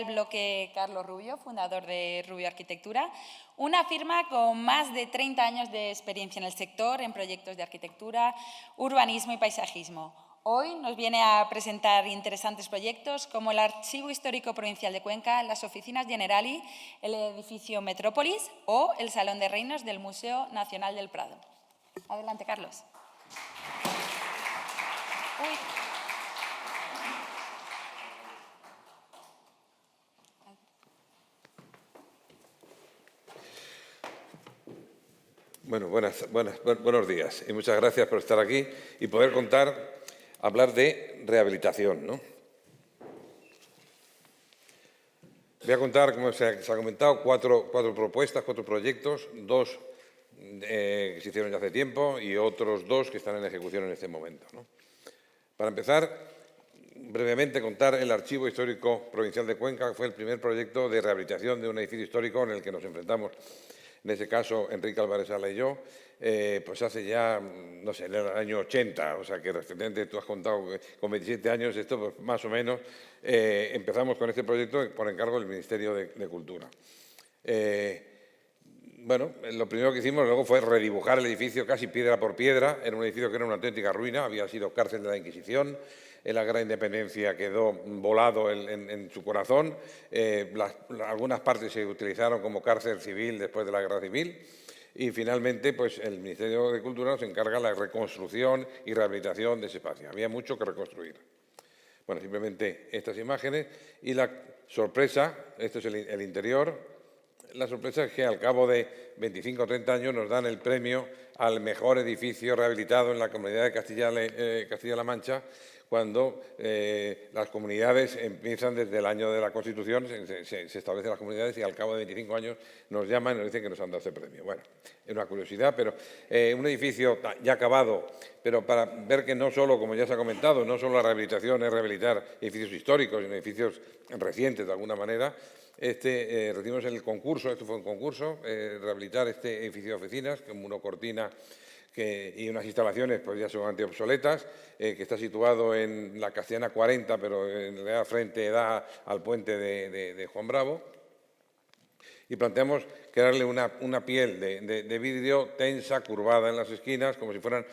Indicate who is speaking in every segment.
Speaker 1: el bloque Carlos Rubio, fundador de Rubio Arquitectura, una firma con más de 30 años de experiencia en el sector, en proyectos de arquitectura, urbanismo y paisajismo. Hoy nos viene a presentar interesantes proyectos como el Archivo Histórico Provincial de Cuenca, las oficinas Generali, el edificio Metrópolis o el Salón de Reinos del Museo Nacional del Prado. Adelante, Carlos. Uy.
Speaker 2: Bueno, buenos días y muchas gracias por estar aquí y poder hablar de rehabilitación, ¿no? Voy a contar, como se ha comentado, cuatro propuestas, 4 proyectos, 2 que se hicieron ya hace tiempo y otros 2 que están en ejecución en este momento, ¿no? Para empezar, brevemente contar el Archivo Histórico Provincial de Cuenca, que fue el primer proyecto de rehabilitación de un edificio histórico en el que nos enfrentamos, en ese caso, Enrique Álvarez Sala y yo, pues hace ya, no sé, en el año 80, o sea que recientemente tú has contado con 27 años, esto pues, más o menos, empezamos con este proyecto por encargo del Ministerio de Cultura. Bueno, lo primero que hicimos luego fue redibujar el edificio casi piedra por piedra. Era un edificio que era una auténtica ruina, había sido cárcel de la Inquisición. En la Guerra de Independencia quedó volado en su corazón. Algunas partes se utilizaron como cárcel civil después de la Guerra Civil. Y finalmente, pues el Ministerio de Cultura nos encarga la reconstrucción y rehabilitación de ese espacio. Había mucho que reconstruir. Bueno, simplemente estas imágenes. Y la sorpresa, este es el interior. La sorpresa es que al cabo de 25 o 30 años nos dan el premio al mejor edificio rehabilitado en la Comunidad de Castilla-La Mancha, cuando las comunidades empiezan desde el año de la Constitución, se establecen las comunidades y al cabo de 25 años nos llaman y nos dicen que nos han dado ese premio. Bueno, es una curiosidad, pero un edificio ya acabado, pero para ver que no solo, como ya se ha comentado, no solo la rehabilitación es rehabilitar edificios históricos, sino edificios recientes de alguna manera. Recibimos el concurso, esto fue un concurso, rehabilitar este edificio de oficinas, con muro cortina y unas instalaciones pues ya sumamente obsoletas, que está situado en la Castellana 40, pero en realidad frente da al puente de Juan Bravo. Y planteamos crearle una piel de vidrio tensa, curvada en las esquinas, como si fueran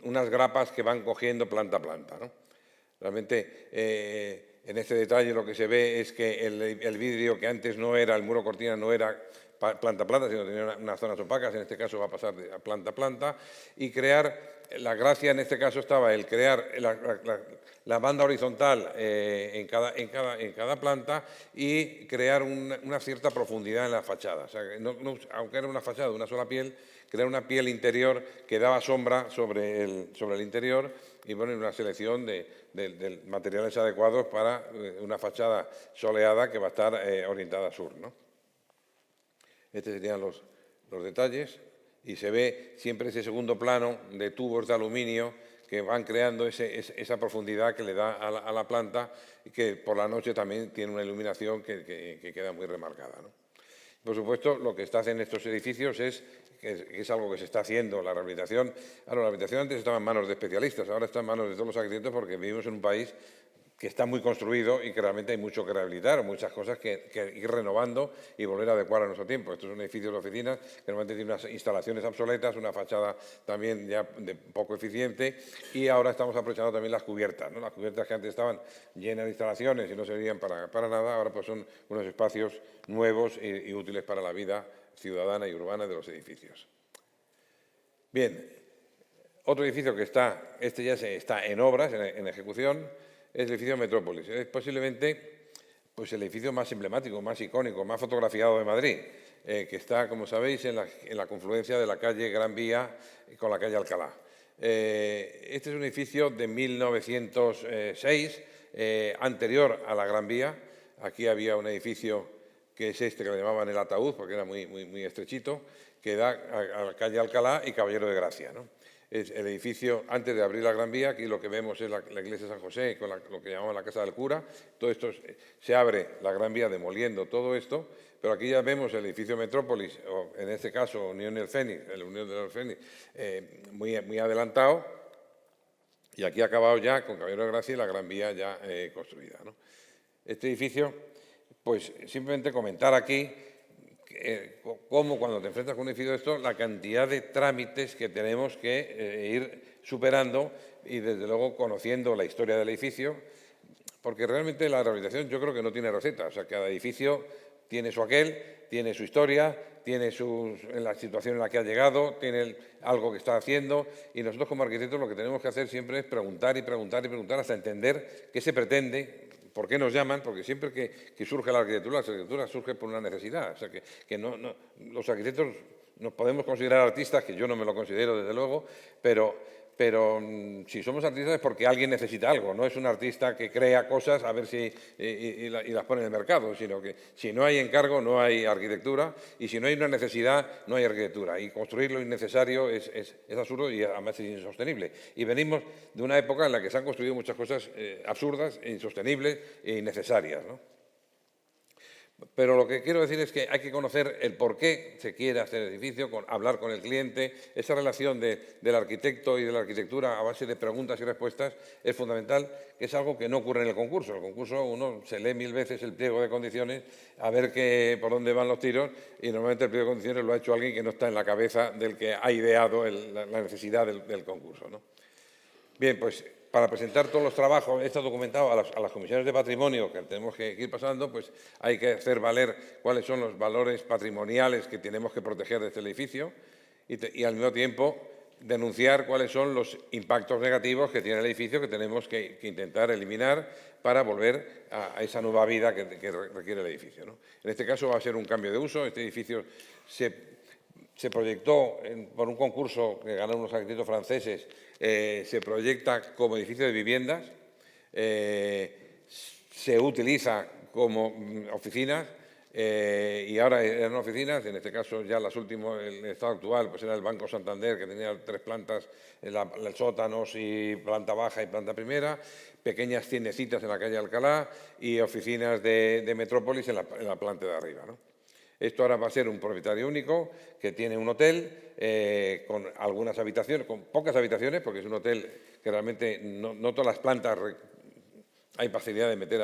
Speaker 2: unas grapas que van cogiendo planta a planta, ¿no? Realmente, en este detalle lo que se ve es que el vidrio, que antes no era, el muro cortina no era planta a planta, sino tenía unas zonas opacas, en este caso va a pasar de planta a planta, y crear, la gracia en este caso estaba el crear la banda horizontal en cada planta y crear una cierta profundidad en la fachada. O sea, aunque era una fachada de una sola piel, crear una piel interior que daba sombra sobre el interior y poner una selección de materiales adecuados para una fachada soleada que va a estar orientada a sur, ¿no? Estos serían los detalles y se ve siempre ese segundo plano de tubos de aluminio que van creando esa profundidad que le da a la planta y que por la noche también tiene una iluminación que queda muy remarcada, ¿no? Por supuesto, lo que se hace en estos edificios es algo que se está haciendo, la rehabilitación. Claro, la rehabilitación antes estaba en manos de especialistas, ahora está en manos de todos los arquitectos porque vivimos en un país que está muy construido y que realmente hay mucho que rehabilitar, muchas cosas que ir renovando y volver a adecuar a nuestro tiempo. Estos son edificios de oficinas que normalmente tienen unas instalaciones obsoletas, una fachada también ya poco eficiente y ahora estamos aprovechando también las cubiertas, ¿no? Las cubiertas que antes estaban llenas de instalaciones y no servían para nada, ahora pues son unos espacios nuevos y útiles para la vida ciudadana y urbana de los edificios. Bien, otro edificio que está en obras, en ejecución, es el edificio Metrópolis. Es posiblemente pues, el edificio más emblemático, más icónico, más fotografiado de Madrid, que está, como sabéis, en la confluencia de la calle Gran Vía con la calle Alcalá. Este es un edificio de 1906, anterior a la Gran Vía. Aquí había un edificio que es este, que lo llamaban el Ataúd, porque era muy estrechito, que da a la calle Alcalá y Caballero de Gracia, ¿no? Es el edificio antes de abrir la Gran Vía. Aquí lo que vemos es la iglesia de San José con lo que llamamos la Casa del Cura. Todo esto se abre la Gran Vía demoliendo todo esto, pero aquí ya vemos el edificio Metrópolis, o en este caso Unión del Fénix, el Unión del Fénix, muy adelantado, y aquí ha acabado ya con Caballero de Gracia y la Gran Vía ya construida, ¿no? Este edificio pues simplemente comentar aquí cómo cuando te enfrentas con un edificio de esto, la cantidad de trámites que tenemos que ir superando y desde luego conociendo la historia del edificio, porque realmente la rehabilitación yo creo que no tiene receta, o sea, cada edificio tiene su aquel, tiene su historia, tiene la situación en la que ha llegado, tiene algo que está haciendo y nosotros como arquitectos lo que tenemos que hacer siempre es preguntar y preguntar y preguntar hasta entender qué se pretende, por qué nos llaman, porque siempre que surge la arquitectura surge por una necesidad. O sea, que los arquitectos nos podemos considerar artistas, que yo no me lo considero desde luego, pero si somos artistas es porque alguien necesita algo, no es un artista que crea cosas a ver si y las pone en el mercado, sino que si no hay encargo no hay arquitectura y si no hay una necesidad no hay arquitectura. Y construir lo innecesario es absurdo y además es insostenible. Y venimos de una época en la que se han construido muchas cosas absurdas, insostenibles e innecesarias, ¿no? Pero lo que quiero decir es que hay que conocer el por qué se quiere hacer el edificio, hablar con el cliente. Esa relación del arquitecto y de la arquitectura a base de preguntas y respuestas es fundamental, que es algo que no ocurre en el concurso. En el concurso uno se lee 1000 veces el pliego de condiciones a ver por dónde van los tiros y normalmente el pliego de condiciones lo ha hecho alguien que no está en la cabeza del que ha ideado la necesidad del concurso, ¿no? Bien, pues para presentar todos los trabajos, está documentado a las comisiones de patrimonio que tenemos que ir pasando, pues hay que hacer valer cuáles son los valores patrimoniales que tenemos que proteger de este edificio y al mismo tiempo denunciar cuáles son los impactos negativos que tiene el edificio que tenemos que intentar eliminar para volver a esa nueva vida que requiere el edificio, ¿no? En este caso va a ser un cambio de uso. Este edificio se proyectó por un concurso que ganaron unos arquitectos franceses, se proyecta como edificio de viviendas, se utiliza como oficinas y ahora eran oficinas, en este caso ya las últimas, el estado actual, pues era el Banco Santander, que tenía 3 plantas, el sótanos y planta baja y planta primera, pequeñas tiendecitas en la calle Alcalá y oficinas de Metrópolis en la planta de arriba, ¿no? Esto ahora va a ser un propietario único que tiene un hotel con algunas habitaciones, con pocas habitaciones, porque es un hotel que realmente no todas las plantas hay facilidad de meter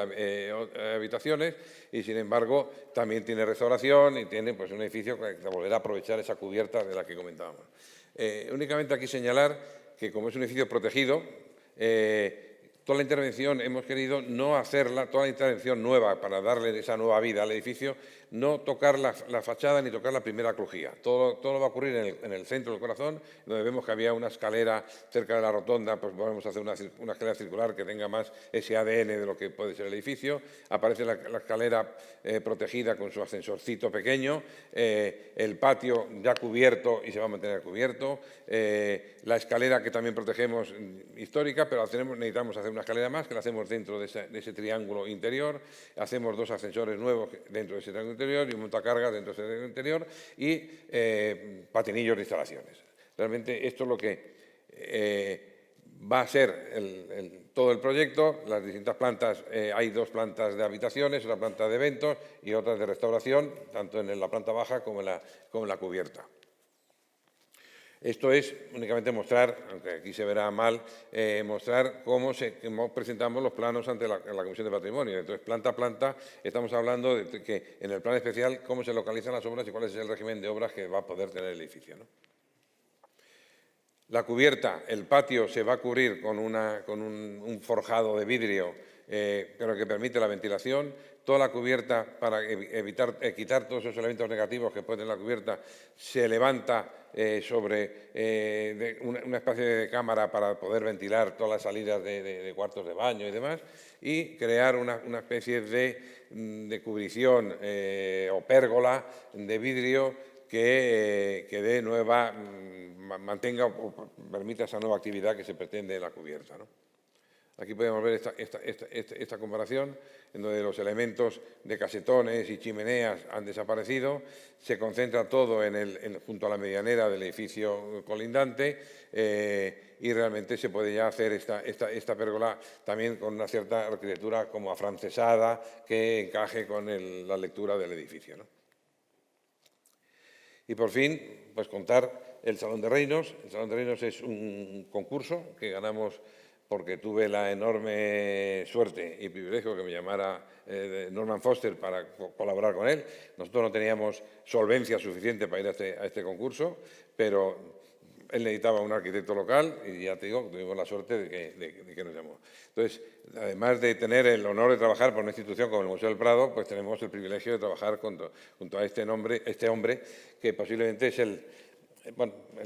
Speaker 2: habitaciones y, sin embargo, también tiene restauración y tiene pues, un edificio que volverá a aprovechar esa cubierta de la que comentábamos. Únicamente aquí señalar que, como es un edificio protegido, toda la intervención hemos querido no hacerla, toda la intervención nueva para darle esa nueva vida al edificio, no tocar la fachada ni tocar la primera crujía. Todo va a ocurrir en el centro del corazón, donde vemos que había una escalera cerca de la rotonda, pues podemos hacer una escalera circular que tenga más ese ADN de lo que puede ser el edificio. Aparece la escalera protegida con su ascensorcito pequeño, el patio ya cubierto y se va a mantener cubierto, la escalera que también protegemos histórica, pero necesitamos hacer una escalera más, que la hacemos dentro de ese triángulo interior, hacemos 2 ascensores nuevos dentro de ese triángulo interior y un montacargas dentro de ese triángulo interior y patinillos de instalaciones. Realmente esto es lo que va a ser todo el proyecto. Las distintas plantas, hay 2 plantas de habitaciones, una planta de eventos y otras de restauración, tanto en la planta baja como en la cubierta. Esto es únicamente mostrar, aunque aquí se verá mal, mostrar cómo presentamos los planos ante la Comisión de Patrimonio. Entonces, planta a planta, estamos hablando de que en el plan especial cómo se localizan las obras y cuál es el régimen de obras que va a poder tener el edificio, ¿no? La cubierta, el patio se va a cubrir con un forjado de vidrio, pero que permite la ventilación. Toda la cubierta, para quitar todos esos elementos negativos que puede tener la cubierta, se levanta sobre una especie de cámara para poder ventilar todas las salidas de cuartos de baño y demás, y crear una especie de cubrición o pérgola de vidrio que mantenga o permita esa nueva actividad que se pretende en la cubierta, ¿no? Aquí podemos ver esta comparación, en donde los elementos de casetones y chimeneas han desaparecido, se concentra todo junto a la medianera del edificio colindante y realmente se puede ya hacer esta pérgola también con una cierta arquitectura como afrancesada que encaje con la lectura del edificio, ¿no? Y por fin, pues contar el Salón de Reinos. El Salón de Reinos es un concurso que ganamos porque tuve la enorme suerte y privilegio que me llamara Norman Foster para colaborar con él. Nosotros no teníamos solvencia suficiente para ir a este concurso, pero él necesitaba un arquitecto local y ya te digo, tuvimos la suerte de que nos llamó. Entonces, además de tener el honor de trabajar por una institución como el Museo del Prado, pues tenemos el privilegio de trabajar junto a este hombre que posiblemente es el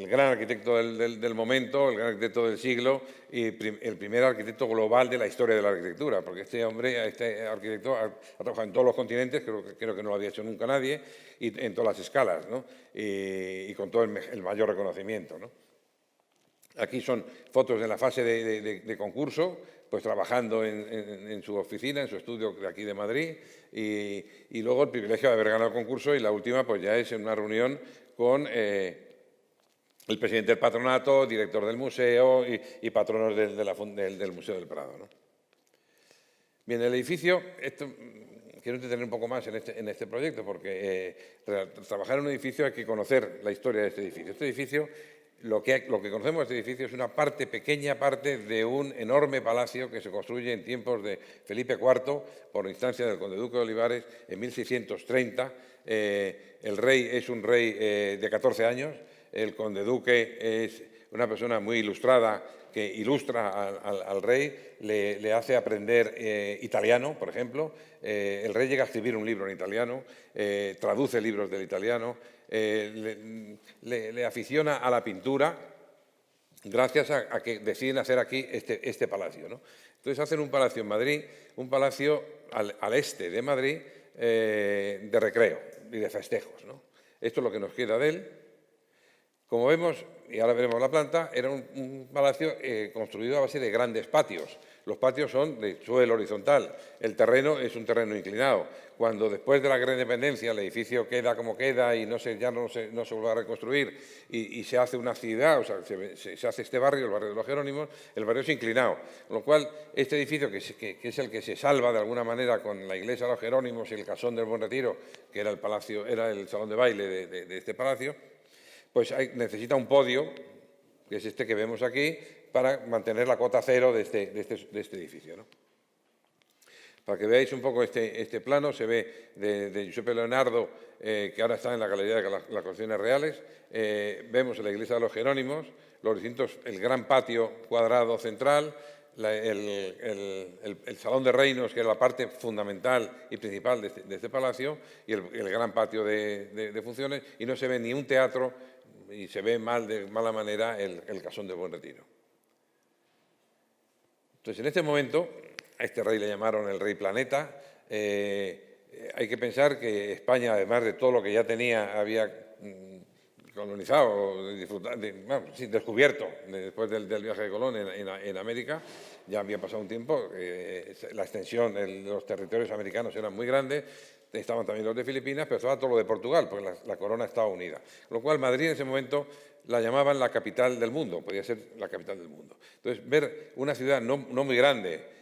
Speaker 2: gran arquitecto del momento, el gran arquitecto del siglo y el primer arquitecto global de la historia de la arquitectura, porque este arquitecto ha trabajado en todos los continentes, creo que no lo había hecho nunca nadie, y en todas las escalas, ¿no? Y con todo el mayor reconocimiento, ¿no? Aquí son fotos de la fase de concurso, pues trabajando en su oficina, en su estudio de aquí de Madrid, y luego el privilegio de haber ganado el concurso, y la última pues ya es en una reunión con el presidente del patronato, director del museo y patronos del Museo del Prado, ¿no? Bien, el edificio, quiero entretener un poco más en este proyecto, porque trabajar en un edificio hay que conocer la historia de este edificio. Este edificio, lo que conocemos de este edificio es una pequeña parte de un enorme palacio que se construye en tiempos de Felipe IV, por instancia del conde duque de Olivares, en 1630. El rey es un rey de 14 años, el conde duque es una persona muy ilustrada que ilustra al rey, le hace aprender italiano, por ejemplo. El rey llega a escribir un libro en italiano, traduce libros del italiano, le aficiona a la pintura gracias a que deciden hacer aquí este palacio, ¿no? Entonces hacen un palacio en Madrid, un palacio al este de Madrid de recreo y de festejos, ¿no? Esto es lo que nos queda de él. Como vemos, y ahora veremos la planta, era un palacio construido a base de grandes patios. Los patios son de suelo horizontal, el terreno es un terreno inclinado. Cuando después de la Gran Independencia el edificio queda como queda y ya no se vuelve a reconstruir y se hace una ciudad, o sea, se hace este barrio, el barrio de los Jerónimos, el barrio es inclinado. Con lo cual, este edificio, que es el que se salva de alguna manera con la iglesia de los Jerónimos y el casón del Buen Retiro, que era el salón de baile de este palacio, pues necesita un podio, que es este que vemos aquí, para mantener la cota cero de este edificio, ¿no? Para que veáis un poco este plano, se ve de Giuseppe Leonardo, que ahora está en la Galería de las Colecciones Reales. Vemos la iglesia de los Jerónimos, el gran patio cuadrado central, el salón de reinos, que era la parte fundamental y principal de este palacio, y el gran patio de funciones, y no se ve ni un teatro, y se ve de mala manera el casón del Buen Retiro. Entonces, en este momento, a este rey le llamaron el Rey Planeta. Hay que pensar que España, además de todo lo que ya había colonizado, descubierto después del viaje de Colón en América, ya había pasado un tiempo, la extensión de los territorios americanos era muy grande, estaban también los de Filipinas, pero estaba todo lo de Portugal, porque la corona estaba unida. Con lo cual, Madrid en ese momento la llamaban la capital del mundo, podía ser la capital del mundo. Entonces, ver una ciudad no muy grande,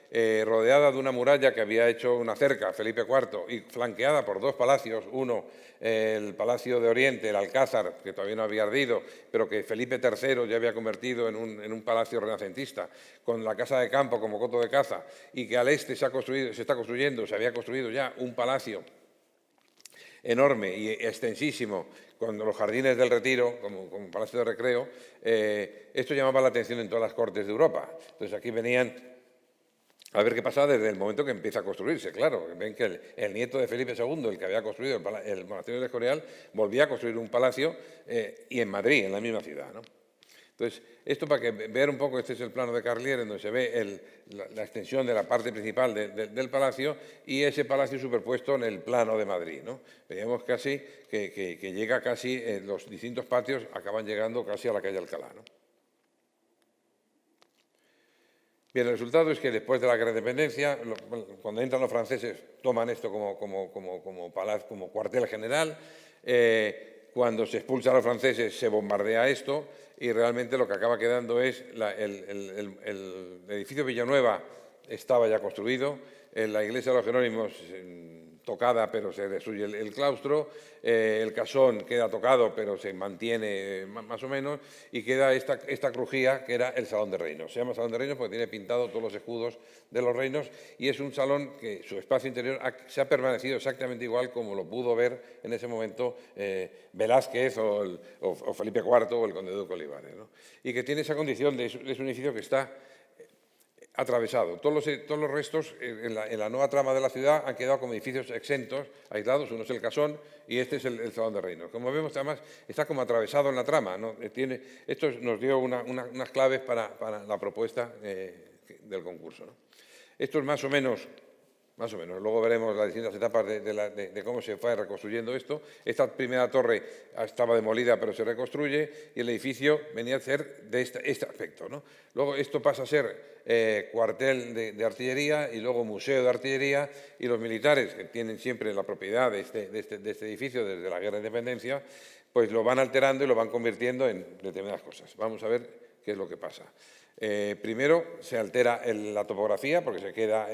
Speaker 2: rodeada de una muralla que había hecho una cerca, Felipe IV, y flanqueada por dos palacios, uno, el Palacio de Oriente, el Alcázar, que todavía no había ardido, pero que Felipe III ya había convertido en un palacio renacentista, con la Casa de Campo como coto de caza, y que al este se había construido ya un palacio enorme y extensísimo, con los jardines del Retiro, como palacio de recreo. Esto llamaba la atención en todas las cortes de Europa. Entonces aquí venían a ver qué pasaba desde el momento que empieza a construirse. Claro, ven que el nieto de Felipe II, el que había construido el monasterio del Escorial, volvía a construir un palacio y en Madrid, en la misma ciudad, ¿no? Entonces, esto para que vean un poco, este es el plano de Carlier, en donde se ve la extensión de la parte principal del palacio y ese palacio superpuesto en el plano de Madrid, ¿no? Veíamos casi que llega casi, los distintos patios acaban llegando casi a la calle Alcalá, ¿no? Bien, el resultado es que después de la Gran Independencia, cuando entran los franceses, toman esto como cuartel general. Cuando se expulsan a los franceses, se bombardea esto y realmente lo que acaba quedando es el edificio Villanueva estaba ya construido, la iglesia de los Jerónimos tocada, pero se destruye el claustro, el casón queda tocado, pero se mantiene más o menos, y queda esta crujía, que era el Salón de Reinos. Se llama Salón de Reinos porque tiene pintado todos los escudos de los reinos, y es un salón que su espacio interior se ha permanecido exactamente igual como lo pudo ver en ese momento Velázquez o Felipe IV o el conde duque Olivares, ¿no? Y que tiene esa condición de un edificio que está atravesado. Todos los restos en la nueva trama de la ciudad han quedado como edificios exentos, aislados. Uno es el casón y este es el Salón de Reinos. Como vemos, además, está como atravesado en la trama, ¿no? Esto nos dio unas claves para la propuesta del concurso, ¿no? Esto es más o menos. Luego veremos las distintas etapas de cómo se fue reconstruyendo esto. Esta primera torre estaba demolida, pero se reconstruye, y el edificio venía a ser de este aspecto, ¿no? Luego esto pasa a ser cuartel de artillería y luego museo de artillería, y los militares, que tienen siempre la propiedad de este edificio desde la Guerra de Independencia, pues lo van alterando y lo van convirtiendo en determinadas cosas. Vamos a ver qué es lo que pasa. Primero se altera la topografía, porque se queda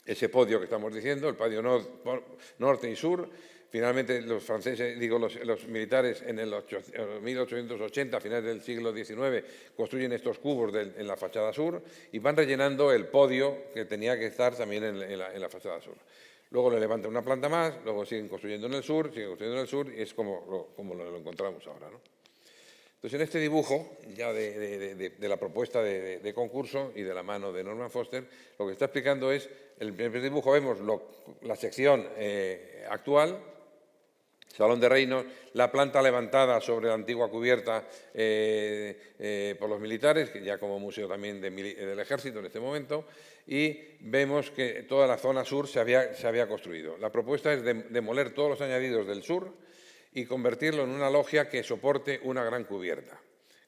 Speaker 2: ese podio que estamos diciendo, el podio norte y sur. Finalmente los franceses, los militares en el 1880, a finales del siglo XIX, construyen estos cubos en la fachada sur y van rellenando el podio que tenía que estar también en la fachada sur. Luego le levantan una planta más, luego siguen construyendo en el sur, y es como lo encontramos ahora, ¿no? Entonces, en este dibujo, ya de la propuesta de concurso y de la mano de Norman Foster, lo que está explicando es, en el primer dibujo vemos la sección actual, Salón de Reinos, la planta levantada sobre la antigua cubierta por los militares, que ya como museo también del ejército en este momento, y vemos que toda la zona sur se había construido. La propuesta es demoler todos los añadidos del sur y convertirlo en una logia que soporte una gran cubierta,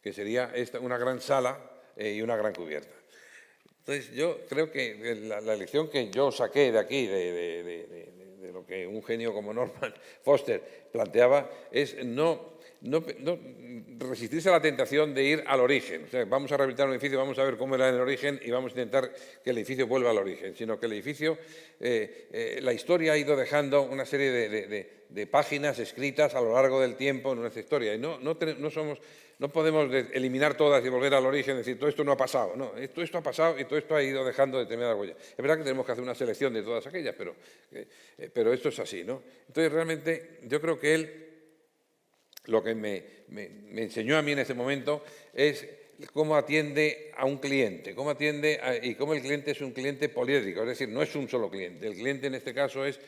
Speaker 2: que sería una gran sala y una gran cubierta. Entonces, yo creo que la lección que yo saqué de aquí, de lo que un genio como Norman Foster planteaba, es no resistirse a la tentación de ir al origen. O sea, vamos a rehabilitar un edificio, vamos a ver cómo era en el origen y vamos a intentar que el edificio vuelva al origen, sino que el edificio, la historia ha ido dejando una serie de páginas escritas a lo largo del tiempo en nuestra historia. Y no podemos eliminar todas y volver al origen y decir, todo esto no ha pasado. No, todo esto ha pasado y todo esto ha ido dejando determinadas huellas. Es verdad que tenemos que hacer una selección de todas aquellas, pero esto es así, ¿no? Entonces, realmente, yo creo que él, lo que me enseñó a mí en ese momento es cómo atiende a un cliente, y cómo el cliente es un cliente poliédrico, es decir, no es un solo cliente. El cliente en este caso es,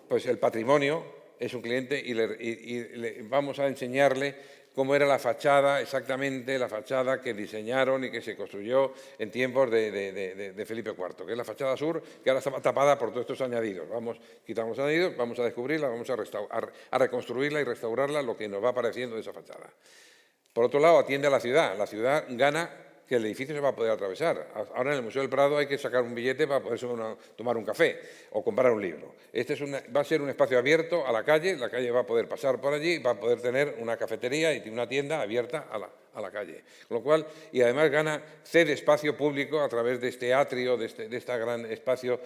Speaker 2: pues, el patrimonio, es un cliente, y vamos a enseñarle cómo era la fachada, exactamente la fachada que diseñaron y que se construyó en tiempos de Felipe IV, que es la fachada sur, que ahora está tapada por todos estos añadidos. Quitamos los añadidos, vamos a descubrirla, vamos a reconstruirla y restaurarla, lo que nos va apareciendo de esa fachada. Por otro lado, atiende a la ciudad. La ciudad gana que el edificio se va a poder atravesar. Ahora en el Museo del Prado hay que sacar un billete para poder tomar un café o comprar un libro. Va a ser un espacio abierto a la calle va a poder pasar por allí, va a poder tener una cafetería y una tienda abierta a la calle. Con lo cual, y además cede espacio público a través de este atrio, de este gran espacio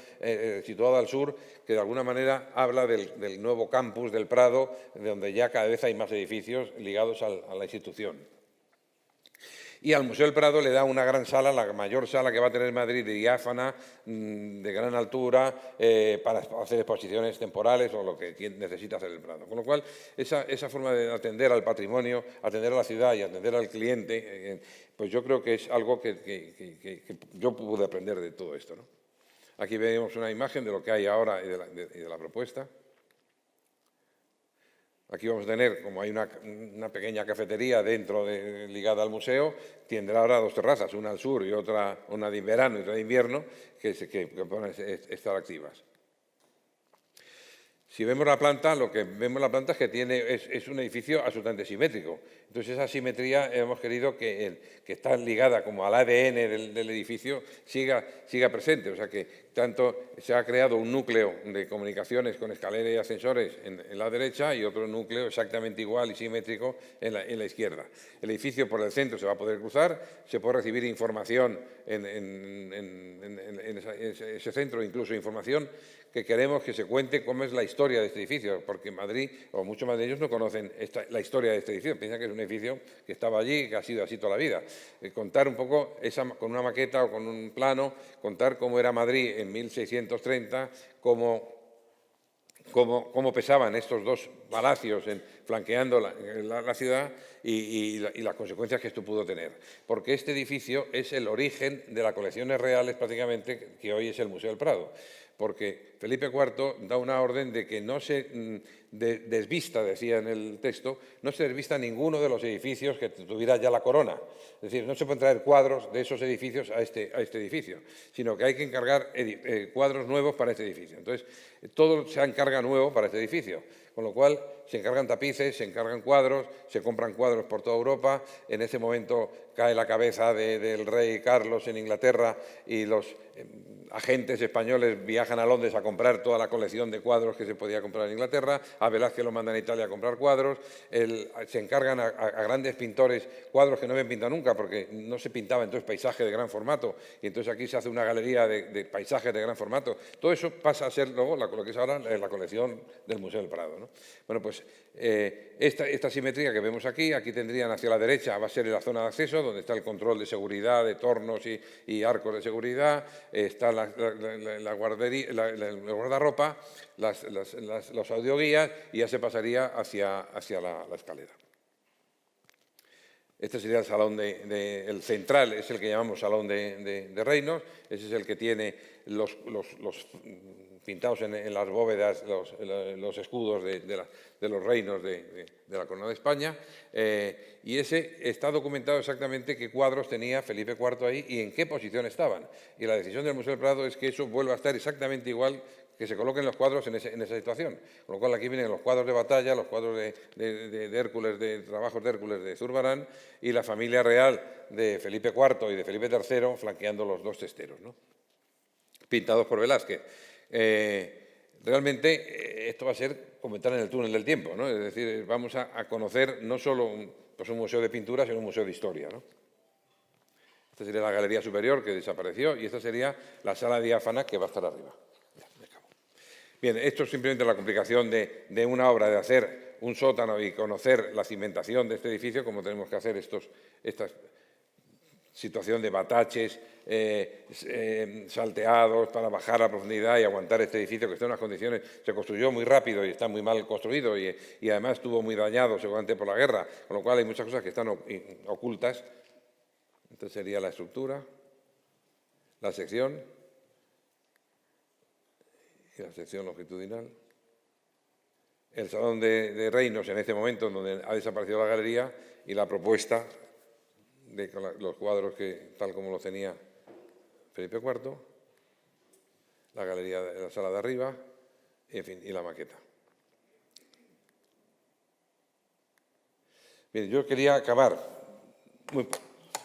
Speaker 2: situado al sur, que de alguna manera habla del nuevo campus del Prado, de donde ya cada vez hay más edificios ligados a la institución. Y al Museo del Prado le da una gran sala, la mayor sala que va a tener Madrid, diáfana, de gran altura, para hacer exposiciones temporales o lo que necesita hacer el Prado. Con lo cual, esa forma de atender al patrimonio, atender a la ciudad y atender al cliente, pues yo creo que es algo que yo pude aprender de todo esto, ¿no? Aquí vemos una imagen de lo que hay ahora y de la propuesta. Aquí vamos a tener, como hay una pequeña cafetería ligada al museo, tendrá ahora dos terrazas, una al sur y una de verano y otra de invierno, que van a estar activas. Si vemos la planta, lo que vemos la planta es que es un edificio absolutamente simétrico. Entonces, esa simetría hemos querido que está ligada como al ADN del edificio siga presente. O sea, que tanto se ha creado un núcleo de comunicaciones con escalera y ascensores en la derecha y otro núcleo exactamente igual y simétrico en la izquierda. El edificio por el centro se va a poder cruzar, se puede recibir información en ese centro, incluso información que queremos que se cuente cómo es la historia de este edificio, porque en Madrid, o muchos madrileños, no conocen la historia de este edificio, piensan que es un edificio que estaba allí y que ha sido así toda la vida. Contar un poco, con una maqueta o con un plano, contar cómo era Madrid en 1630, cómo pesaban estos dos palacios flanqueando la ciudad y las consecuencias que esto pudo tener. Porque este edificio es el origen de las colecciones reales prácticamente que hoy es el Museo del Prado. Porque Felipe IV da una orden de que no se desvista, decía en el texto, no se desvista ninguno de los edificios que tuviera ya la corona. Es decir, no se pueden traer cuadros de esos edificios a este edificio, sino que hay que encargar cuadros nuevos para este edificio. Entonces, todo se encarga nuevo para este edificio, con lo cual se encargan tapices, se encargan cuadros, se compran cuadros por toda Europa. En ese momento cae la cabeza del rey Carlos en Inglaterra y los agentes españoles viajan a Londres a comprar toda la colección de cuadros que se podía comprar en Inglaterra. A Velázquez lo mandan a Italia a comprar cuadros. Se encargan a grandes pintores cuadros que no habían pintado nunca porque no se pintaba entonces paisaje de gran formato. Y entonces aquí se hace una galería de paisajes de gran formato. Todo eso pasa a ser luego lo que es ahora la colección del Museo del Prado, ¿no? Bueno, pues esta simetría que vemos aquí tendrían hacia la derecha, va a ser la zona de acceso, donde está el control de seguridad, de tornos y arcos de seguridad, está la guardería, el guardarropa, los audioguías, y ya se pasaría hacia la escalera. Este sería el salón el central, es el que llamamos salón de reinos. Ese es el que tiene los pintados en las bóvedas los escudos de los reinos de la corona de España. Y ese está documentado exactamente qué cuadros tenía Felipe IV ahí y en qué posición estaban. Y la decisión del Museo del Prado es que eso vuelva a estar exactamente igual, que se coloquen los cuadros en esa situación. Con lo cual aquí vienen los cuadros de batalla, los cuadros de Hércules, de trabajos de Hércules de Zurbarán, y la familia real de Felipe IV y de Felipe III flanqueando los dos testeros, ¿no? Pintados por Velázquez. Realmente esto va a ser como entrar en el túnel del tiempo, ¿no? Es decir, vamos a conocer no solo un museo de pintura, sino un museo de historia, ¿no? Esta sería la galería superior que desapareció y esta sería la sala diáfana que va a estar arriba. Bien, esto es simplemente la complicación de una obra, de hacer un sótano y conocer la cimentación de este edificio, como tenemos que hacer esta situación de bataches salteados para bajar a profundidad y aguantar este edificio que está en unas condiciones. Se construyó muy rápido y está muy mal construido y además estuvo muy dañado seguramente por la guerra, con lo cual hay muchas cosas que están ocultas. Esta sería la estructura, la sección y la sección longitudinal. El salón de reinos en este momento, donde ha desaparecido la galería, y la propuesta de los cuadros tal como los tenía Felipe IV, la galería de la sala de arriba, en fin, y la maqueta. Bien, yo quería acabar muy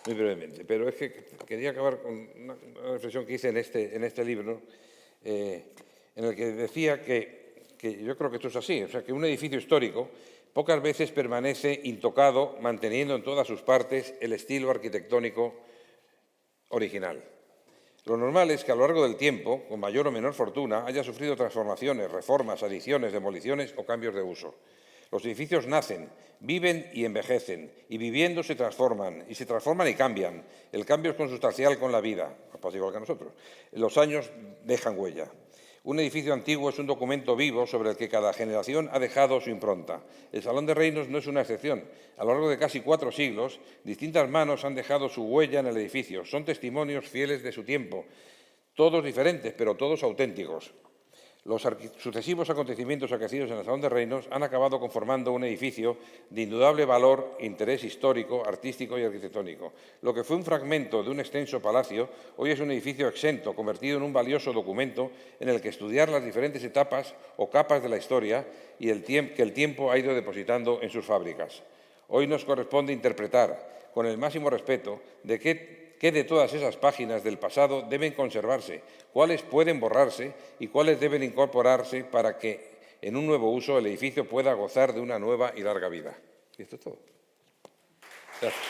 Speaker 2: brevemente, pero es que quería acabar con una reflexión que hice en este libro, en el que decía que yo creo que esto es así, o sea, que un edificio histórico pocas veces permanece intocado, manteniendo en todas sus partes el estilo arquitectónico original. Lo normal es que a lo largo del tiempo, con mayor o menor fortuna, haya sufrido transformaciones, reformas, adiciones, demoliciones o cambios de uso. Los edificios nacen, viven y envejecen, y viviendo se transforman y cambian. El cambio es consustancial con la vida, pasa igual que a nosotros. Los años dejan huella. Un edificio antiguo es un documento vivo sobre el que cada generación ha dejado su impronta. El Salón de Reinos no es una excepción. A lo largo de casi 4 siglos, distintas manos han dejado su huella en el edificio. Son testimonios fieles de su tiempo, todos diferentes, pero todos auténticos. Los sucesivos acontecimientos acaecidos en el Salón de Reinos han acabado conformando un edificio de indudable valor, interés histórico, artístico y arquitectónico. Lo que fue un fragmento de un extenso palacio, hoy es un edificio exento, convertido en un valioso documento en el que estudiar las diferentes etapas o capas de la historia y que el tiempo ha ido depositando en sus fábricas. Hoy nos corresponde interpretar, con el máximo respeto, qué de todas esas páginas del pasado deben conservarse, cuáles pueden borrarse y cuáles deben incorporarse para que, en un nuevo uso, el edificio pueda gozar de una nueva y larga vida. Y esto es todo. Gracias.